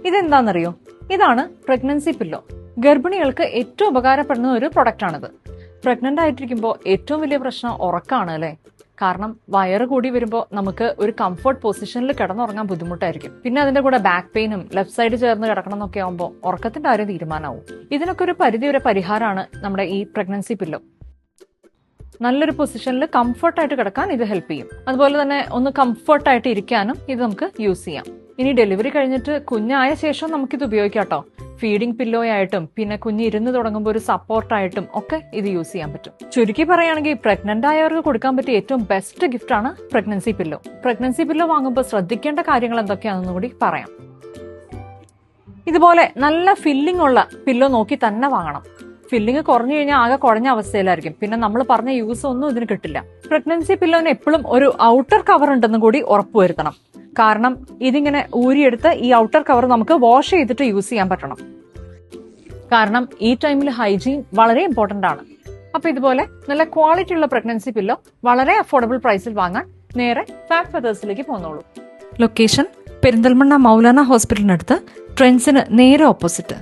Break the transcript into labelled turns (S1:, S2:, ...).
S1: ഇതെന്താണെന്നറിയോ? ഇതാണ് pregnancy pillow. ഗർഭിണികൾക്ക് ഏറ്റവും ഉപകാരപ്പെടുന്ന ഒരു പ്രൊഡക്റ്റ് ആണിത്. പ്രഗ്നന്റ് ആയിട്ടിരിക്കുമ്പോൾ ഏറ്റവും വലിയ പ്രശ്നം ഉറക്കാണ് അല്ലേ? കാരണം വയറ് കൂടി വരുമ്പോൾ നമുക്ക് ഒരു കംഫർട്ട് പൊസിഷനിൽ കിടന്നുറങ്ങാൻ ബുദ്ധിമുട്ടായിരിക്കും. പിന്നെ അതിന്റെ കൂടെ ബാക്ക് പെയിനും ലെഫ്റ്റ് സൈഡ് ചേർന്ന് കിടക്കണം എന്നൊക്കെ ആകുമ്പോൾ ഉറക്കത്തിന്റെ കാര്യം തീരുമാനമാവും. ഇതിനൊക്കെ ഒരു പരിധി വരെ പരിഹാരമാണ് നമ്മുടെ ഈ പ്രഗ്നൻസി പില്ലോ. നല്ലൊരു പൊസിഷനിൽ കംഫർട്ടായിട്ട് കിടക്കാൻ ഇത് ഹെൽപ്പ് ചെയ്യും. അതുപോലെ തന്നെ ഒന്ന് കംഫർട്ടായിട്ട് ഇരിക്കാനും ഇത് നമുക്ക് യൂസ് ചെയ്യാം. ഇനി ഡെലിവറി കഴിഞ്ഞിട്ട് കുഞ്ഞായ ശേഷം നമുക്കിത് ഉപയോഗിക്കാം കേട്ടോ. ഫീഡിംഗ് പില്ലോ ആയിട്ടും പിന്നെ കുഞ്ഞ് ഇരുന്ന് തുടങ്ങുമ്പോൾ ഒരു സപ്പോർട്ടായിട്ടും ഒക്കെ ഇത് യൂസ് ചെയ്യാൻ പറ്റും. ചുരുക്കി പറയുകയാണെങ്കിൽ പ്രഗ്നന്റ് ആയവർക്ക് കൊടുക്കാൻ പറ്റിയ ഏറ്റവും ബെസ്റ്റ് ഗിഫ്റ്റ് ആണ് പ്രഗ്നൻസി പില്ലോ. പ്രഗ്നൻസി പില്ലോ വാങ്ങുമ്പോൾ ശ്രദ്ധിക്കേണ്ട കാര്യങ്ങൾ എന്തൊക്കെയാണെന്ന് കൂടി പറയാം. ഇതുപോലെ നല്ല ഫില്ലിംഗ് ഉള്ള പില്ലോ നോക്കി തന്നെ വാങ്ങണം. ഫില്ലിംഗ് കുറഞ്ഞു കഴിഞ്ഞാൽ ആകെ കുഴഞ്ഞ അവസ്ഥയിലായിരിക്കും. പിന്നെ നമ്മൾ പറഞ്ഞ യൂസ് ഒന്നും ഇതിന് കിട്ടില്ല. പ്രഗ്നൻസി പില്ലോന് എപ്പോഴും ഒരു ഔട്ടർ കവർ ഉണ്ടെന്നും കൂടി ഉറപ്പുവരുത്തണം. കാരണം ഇതിങ്ങനെ ഊരിയെടുത്ത് ഈ ഔട്ടർ കവർ നമുക്ക് വാഷ് ചെയ്തിട്ട് യൂസ് ചെയ്യാൻ പറ്റണം. കാരണം ഈ ടൈമിൽ ഹൈജീൻ വളരെ ഇമ്പോർട്ടന്റ് ആണ്. അപ്പൊ ഇതുപോലെ നല്ല ക്വാളിറ്റി ഉള്ള പ്രഗ്നൻസി പില്ലോ വളരെ അഫോർഡബിൾ പ്രൈസിൽ വാങ്ങാൻ നേരെ ഫാബ് ഫെദേഴ്സിലേക്ക് പോന്നോളൂ. ലൊക്കേഷൻ പെരിന്തൽമണ്ണ മൗലാന ഹോസ്പിറ്റലിനടുത്ത് ട്രെൻഡ്സിന് നേരെ ഓപ്പോസിറ്റ്.